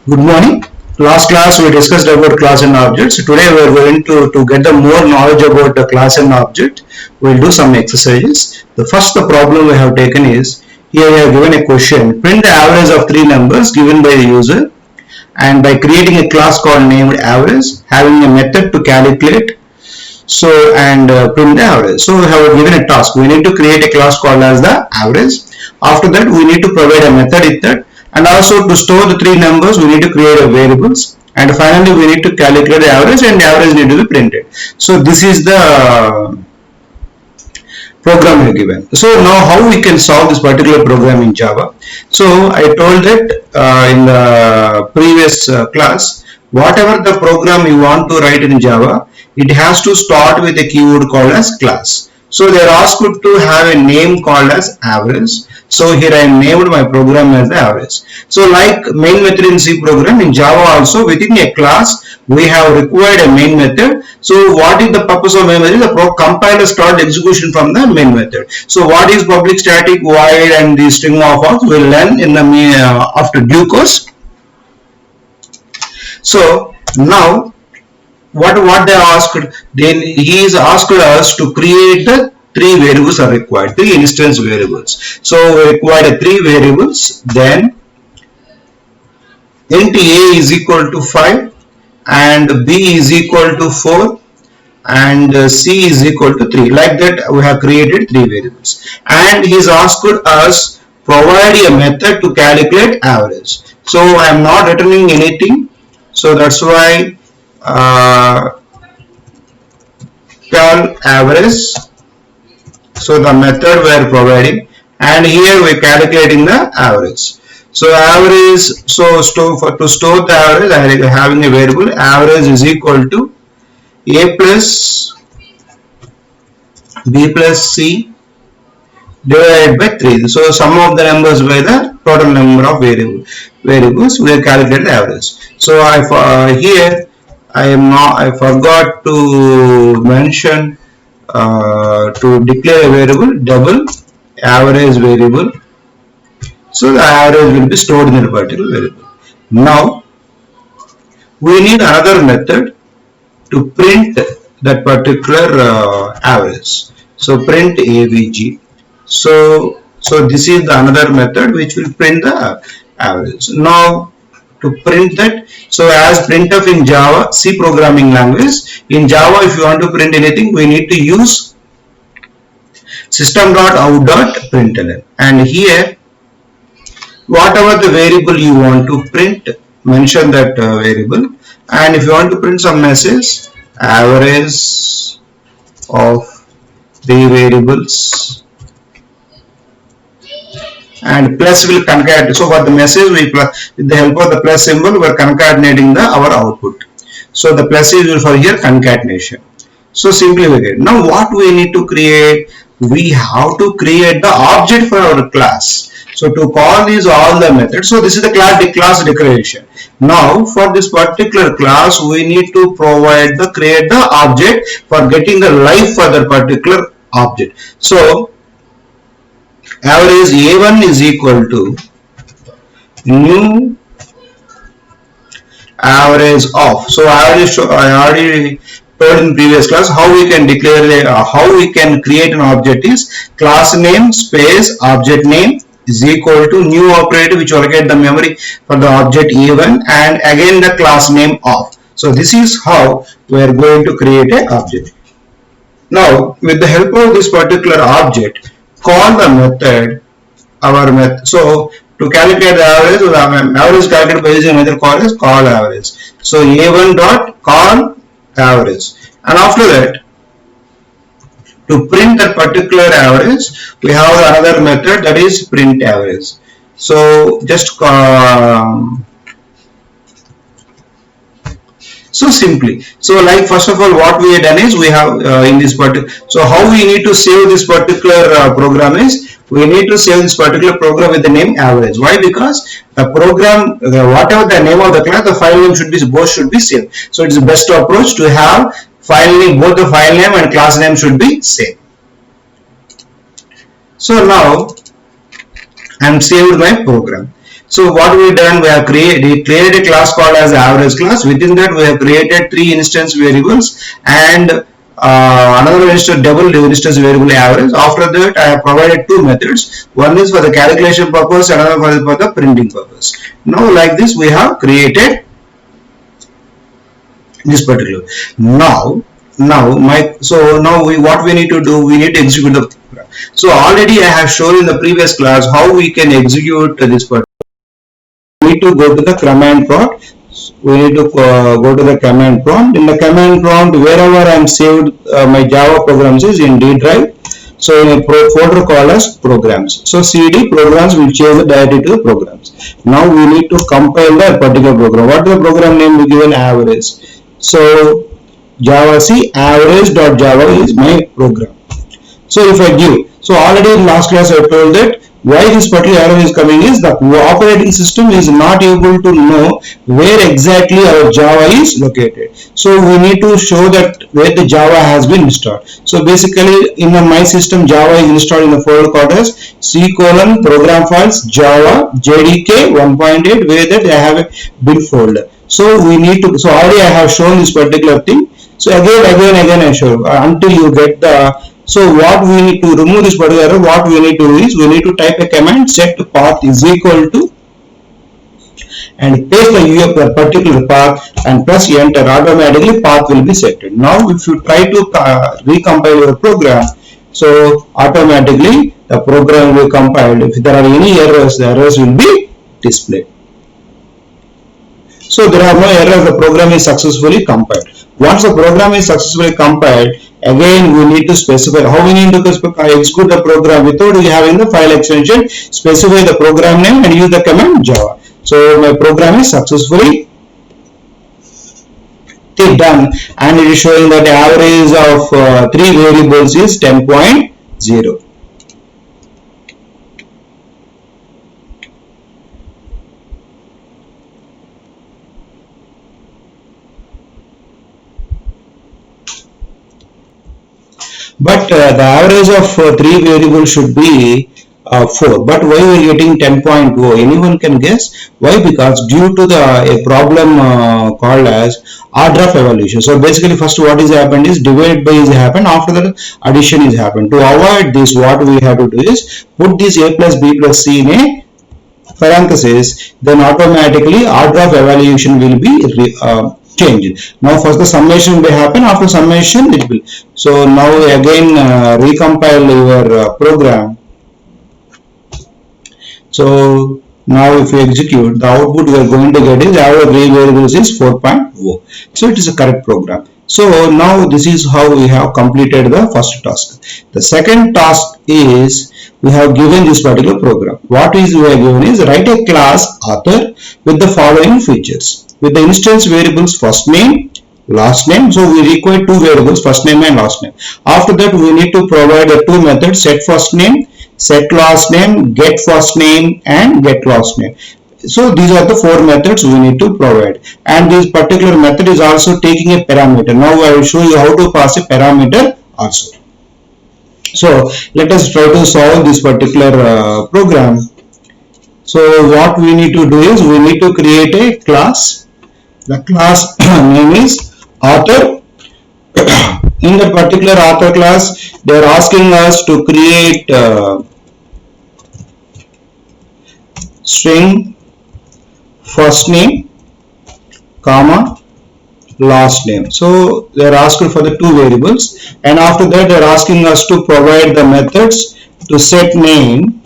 Good morning. Last class we discussed about class and objects. Today we are going to get the more knowledge about the class and object. We'll do some exercises. The first problem we have taken is, here we have given a question. Print the average of three numbers given by the user, and by creating a class called named average, having a method to calculate print the average. So we have given a task. We need to create a class called as the average. After that we need to provide a method with that, and also to store the three numbers we need to create a variables, and finally we need to calculate the average, and the average need to be printed. So this is the program we given. So now how we can solve this particular program in Java. So I told that in the previous class, whatever the program you want to write in Java, it has to start with a keyword called as class. So they are asked to have a name called as average. So here I named my program as the average. So like main method in C program, in Java also within a class we have required a main method. So what is the purpose of main method? The compiler start execution from the main method. So what is public static void and the string of out we'll learn in the after due course. So now what they asked, then he is asked us to create the three variables are required, three instance variables. So we required three variables, then int a is equal to 5 and b is equal to 4 and c is equal to 3. Like that we have created three variables, and he's asked us provide a method to calculate average. So I am not returning anything, so that's why cal average. So the method we are providing, and here we are calculating the average. So average, so to store the average, I am having a variable average is equal to a plus b plus c divided by 3. So sum of the numbers by the total number of variables we have calculated the average. So here I forgot to mention to declare a variable double average variable. So the average will be stored in a particular variable. Now we need another method to print that particular average. So print avg. So this is the another method which will print the average. Now to print that, so as printf in Java, C programming language, in Java if you want to print anything we need to use system.out.println, and here whatever the variable you want to print, mention that variable, and if you want to print some message, average of the variables, and plus will concatenate. So for the message we plus, with the help of the plus symbol we are concatenating our output. So the plus is for here concatenation. So simply we get. Now what we need to create? We have to create the object for our class. So to call these all the methods. So this is the class declaration. Now for this particular class we need to create the object for getting the life for the particular object. So average a1 is equal to new average of. So I already told in previous class how we can declare how we can create an object is class name space object name is equal to new operator which will allocate the memory for the object a1 and again the class name of. So this is how we are going to create an object. Now with the help of this particular object, call the method our method. So to calculate the average, the average calculated by using a method called as call average. So a1 dot call average, and after that to print that particular average we have another method that is print average. So just so simply, so like first of all what we have done is we have in this particular, so how we need to save this particular program is we need to save this particular program with the name average. Why? Because the program, whatever the name of the class, the file name should be saved. So it's the best approach to have file name, both the file name and class name should be same. So now I am saved my program. So what we done, we have created a class called as average class. Within that we have created 3 instance variables and another instance double instance variable average. After that I have provided 2 methods. One is for the calculation purpose, another for the printing purpose. Now like this we have created this particular. Now what we need to do, we need to execute the program. So already I have shown in the previous class how we can execute this particular. We need to go to the command prompt. We need to go to the command prompt. In the command prompt, wherever I am saved my Java programs is in D drive. So in a folder called as programs. So CD programs will change the directory to programs. Now we need to compile the particular program. What is the program name we given? Average. So Java C average.java is my program. So if I give, so already in last class I told that why this particular error is coming is the operating system is not able to know where exactly our Java is located. So we need to show that where the Java has been installed. So basically in my system Java is installed in the folder called as C:program files Java JDK 1.8 where that I have a bin folder. So we need to, so already I have shown this particular thing. So again I show until you get the. So what we need to remove this particular error, what we need to do is we need to type a command set path is equal to and paste the particular path and press enter. Automatically path will be set. Now if you try to recompile your program, so automatically the program will compile. If there are any errors, the errors will be displayed. So there are no errors, the program is successfully compiled. Once the program is successfully compiled, again we need to specify how we need to execute the program without having the file extension. Specify the program name and use the command Java. So my program is successfully done and it is showing that the average of 3 variables is 10.0. But the average of 3 variables should be 4. But why we are getting 10.0? Anyone can guess? Why? Because due to a problem called as order of evaluation. So basically first what is happened is divide by is happened, after that addition is happened. To avoid this, what we have to do is put this a plus b plus c in a parenthesis, then automatically order of evaluation will be changed. Now first the summation will happen, after summation it will. So now again recompile your program. So now if you execute, the output you are going to get is our variables is 4.0. So it is a correct program. So now this is how we have completed the first task. The second task is we have given this particular program. What is we have given is write a class author with the following features. With the instance variables first name, last name. So we require 2 variables, first name and last name. After that we need to provide the 2 methods, set first name, set last name, get first name and get last name. So these are the 4 methods we need to provide, and this particular method is also taking a parameter. Now I will show you how to pass a parameter also. So let us try to solve this particular program. So what we need to do is we need to create a class. The class name is author. In the particular author class, they are asking us to create string first name comma last name. So they are asking for the 2 variables, and after that they are asking us to provide the methods to set name,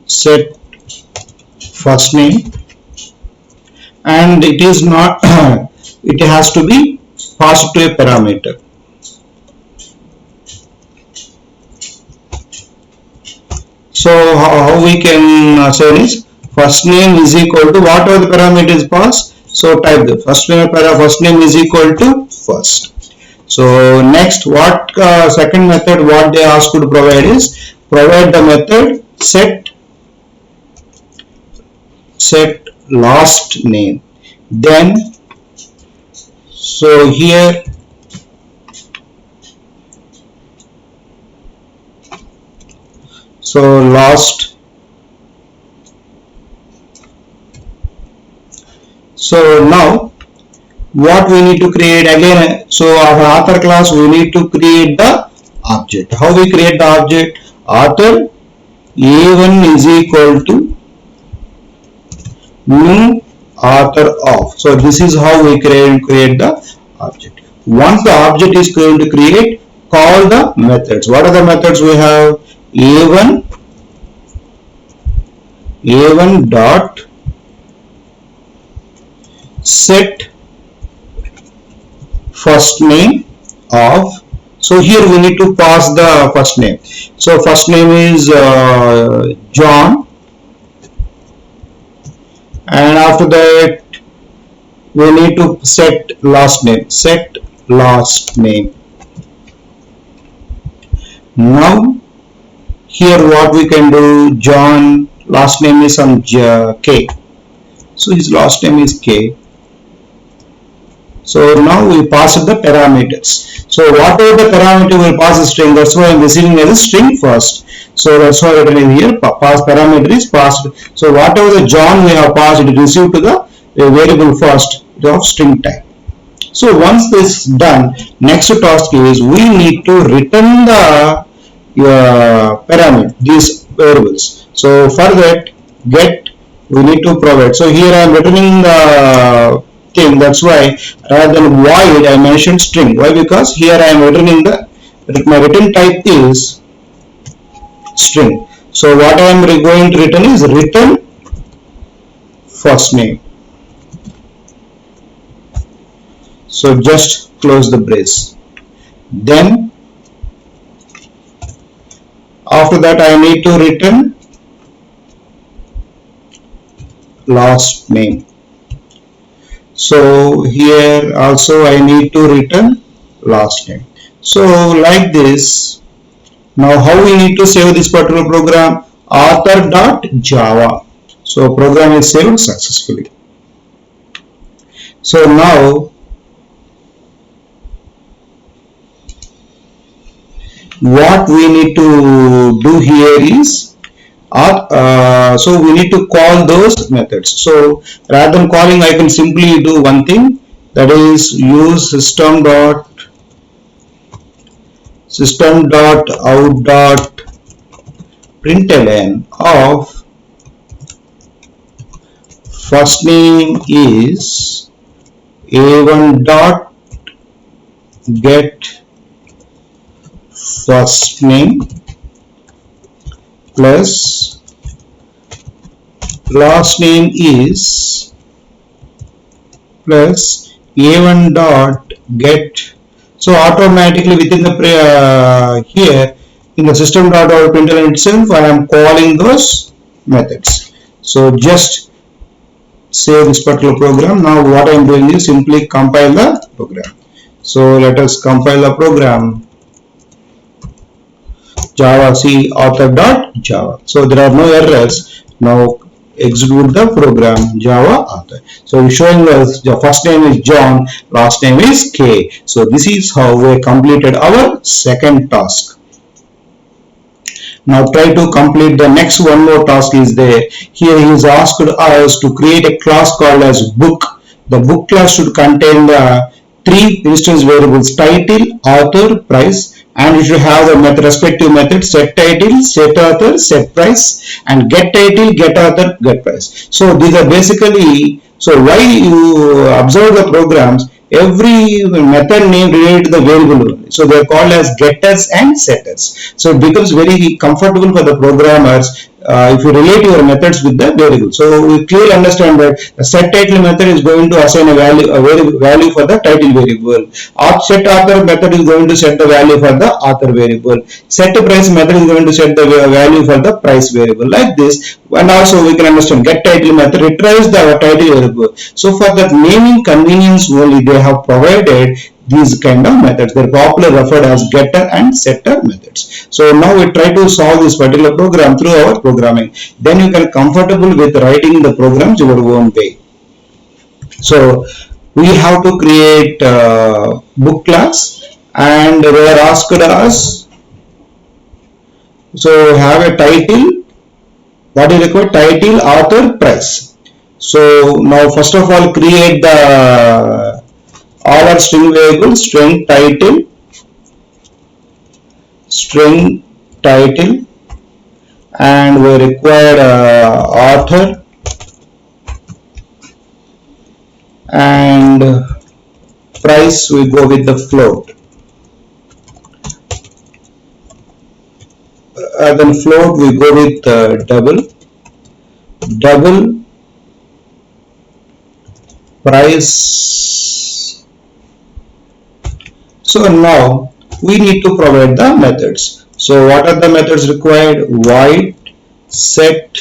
set first name, and it is not it has to be passed to a parameter. So how we can say is first name is equal to whatever the parameter is passed. So type the first name is equal to first. So next, what second method what they ask you to provide is provide the method set last name. Then so here so last So now what we need to create again, so our author class we need to create the object. How we create the object? Author a1 is equal to new author of. So this is how we create the object. Once the object is going to create, call the methods. What are the methods we have? a1 dot set first name of. So here we need to pass the first name. So first name is John, and after that we need to set last name. Set last name. Now here what we can do, John last name is some K, so his last name is K. So now we pass the parameters. So whatever the parameter will pass a string, that's why I am receiving as a string first. So that's why written in here, pass parameter is passed. So whatever the John we have passed, it is received to the variable first of string type. So once this is done, next task is we need to return the parameter, these variables. So for that, get we need to provide. So here I am returning the thing, that's why rather than void I mentioned string. Why? Because here I am returning my return type is string. So what I am going to return is return first name. So just close the brace. Then after that I need to return last name. So here also I need to return last name. So like this. Now how we need to save this particular program? Author.java. So program is saved successfully. So now what we need to do here is so we need to call those methods. So rather than calling, I can simply do one thing, that is use system.out.println of first name is a1 dot get first name plus last name is plus a1 dot get. So automatically within the here in the system.out.println itself I am calling those methods. So just save this particular program. Now what I am doing is simply compile the program. So let us compile the program. Java C author.java. So there are no errors. Now execute the program Java author. So it's showing us the first name is John, last name is K. So this is how we completed our second task. Now try to complete the next one more task is there. Here he is asked us to create a class called as book. The book class should contain the three instance variables: title, author, price, and you should have the respective method set title, set author, set price, and get title, get author, get price. So these are basically, so why you observe the programs, every method name related to the variable. So they are called as getters and setters. So it becomes very comfortable for the programmers if you relate your methods with the variable. So we clearly understand that the set title method is going to assign a value for the title variable. Set author method is going to set the value for the author variable. Set price method is going to set the value for the price variable, like this. And also we can understand get title method retrieves the title variable. So for that naming convenience only they have provided these kind of methods. They are popularly referred as getter and setter methods. So now we try to solve this particular program through our programming. Then you can comfortable with writing the programs your own way. So we have to create book class, and they are asked us, so have a title. What is required? Title, author, price. So now first of all create the all our string variables, string title, and we require author and price. We go with the float. Then float we go with double price. So now we need to provide the methods. So what are the methods required? Void set,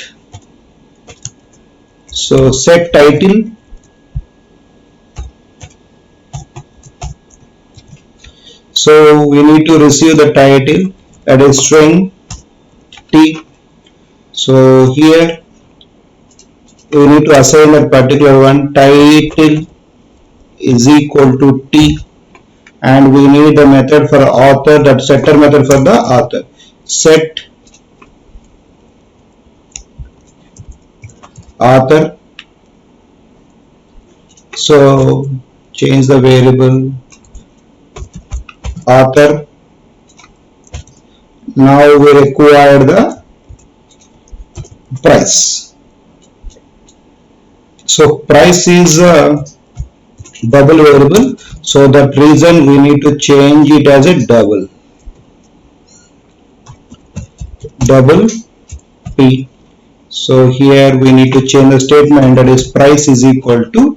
so set title, so we need to receive the title, that is string t. So here we need to assign a particular one, title is equal to t, and we need a method for author, that setter method for the author, set author. So change the variable author. Now we require the price. So price is a double variable, so that reason we need to change it as a double p. So here we need to change the statement, that is price is equal to,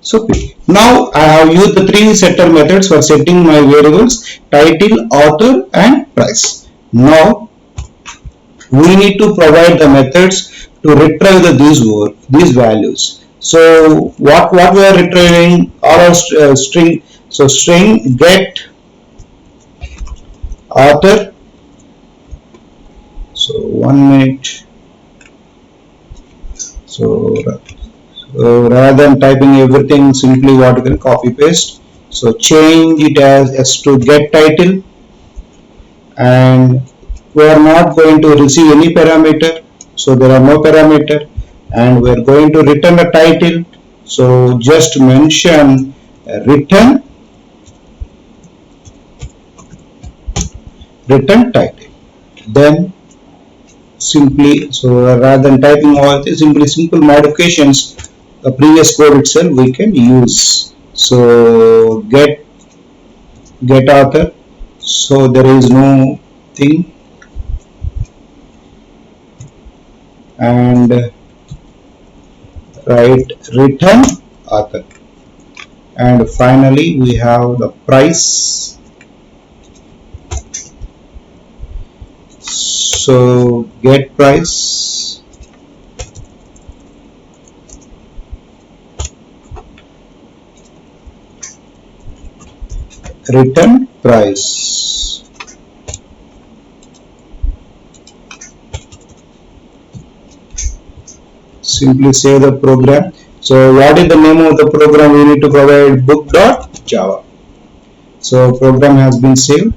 so p. Now I have used the three setter methods for setting my variables title, author and price. Now we need to provide the methods to retrieve these values. So what we are retrieving, all our string. So string get author. So 1 minute. So rather than typing everything, simply what you can copy paste. So change it as to get title, and we are not going to receive any parameter, so there are no parameter, and we are going to return a title. So just mention return title, then simply, so rather than typing all this, simply simple modifications, the previous code itself we can use. So get author, so there is no thing, and write return author, and finally we have the price. So get price, return price. Simply save the program. So what is the name of the program? We need to provide book.java. So program has been saved.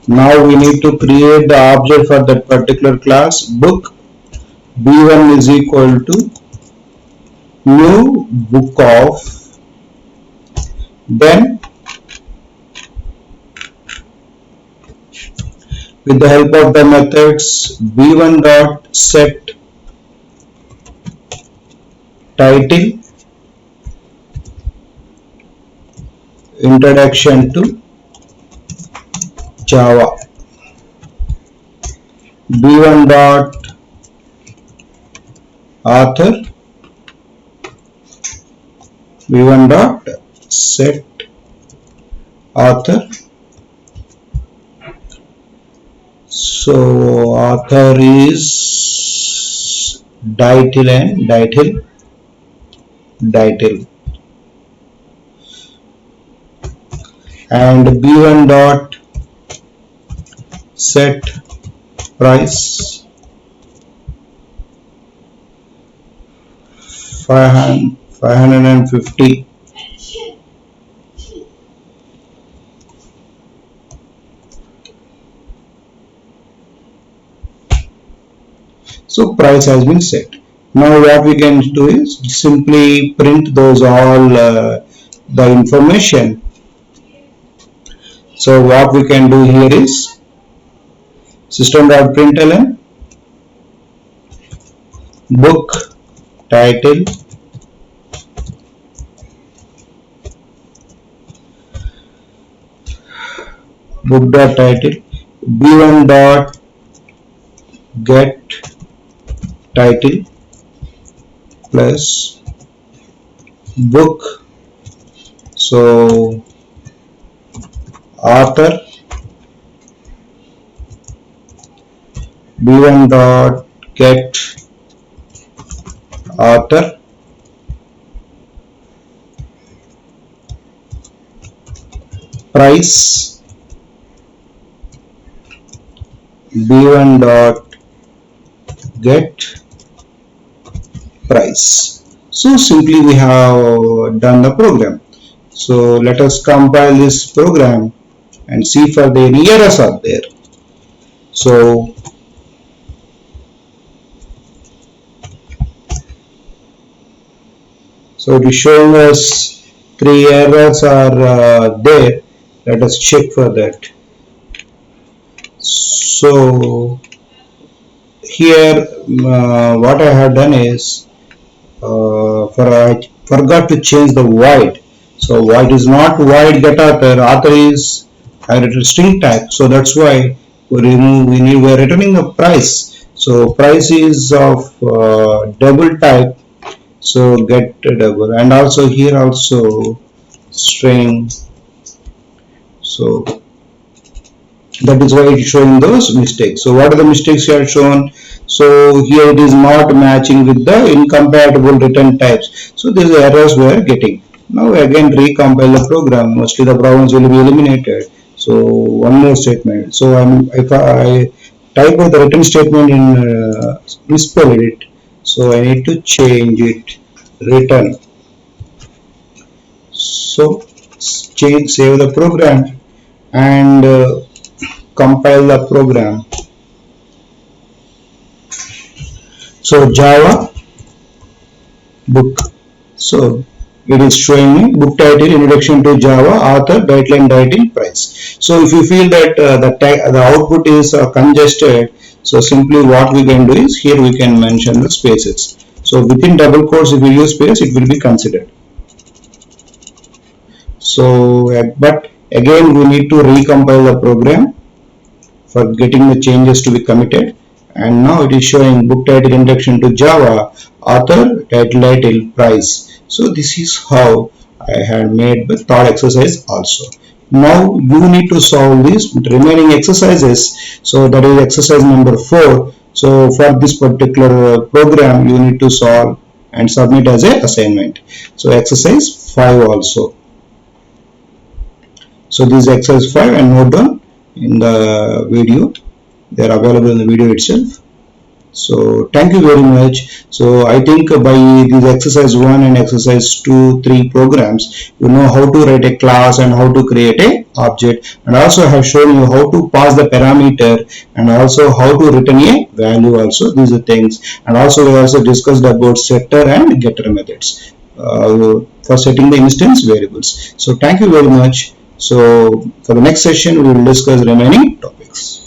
Now we need to create the object for that particular class, book. B1 is equal to new book of, then with the help of the methods b1 dot set title, introduction to Java, b1 dot author, b1 dot set author. So author is title and title, and b1 dot set price 550. So price has been set. Now what we can do is simply print those all the information. So what we can do here is system.println book title book.title b1 dot get title plus book, so author b1 dot get author price b1 dot get price. So simply we have done the program. So let us compile this program and see if the any errors are there. So it is showing us 3 errors are there. Let us check for that. So here what I have done is I forgot to change the void. So void is not void get author. Author is I written string type. So that's why we're returning the price. So price is of double type. So get double, and also here also string. So that is why it is showing those mistakes. So what are the mistakes here shown? So here it is not matching with the incompatible return types. So these errors we are getting. Now again recompile the program. Mostly the problems will be eliminated. So one more statement. So if I type of the return statement in misspelled it, so I need to change it return. So save the program and compile the program. So Java book. So it is showing me book title, introduction to Java, author, guideline, title, price. So if you feel that the output is congested, so simply what we can do is here we can mention the spaces. So within double quotes, if you use space, it will be considered. So but again we need to recompile the program for getting the changes to be committed, and now it is showing book title, introduction to Java, author, title, price. So this is how I had made the third exercise also. Now you need to solve these remaining exercises. So that is exercise number 4. So for this particular program you need to solve and submit as a assignment. So exercise 5 also. So this is exercise 5 and note down in the video. They are available in the video itself. So thank you very much. So I think by these exercise 1 and exercise 2, 3 programs, you know how to write a class and how to create a object, and also I have shown you how to pass the parameter and also how to return a value also. These are things, and also we also discussed about setter and getter methods for setting the instance variables. So thank you very much. So for the next session we will discuss remaining topics.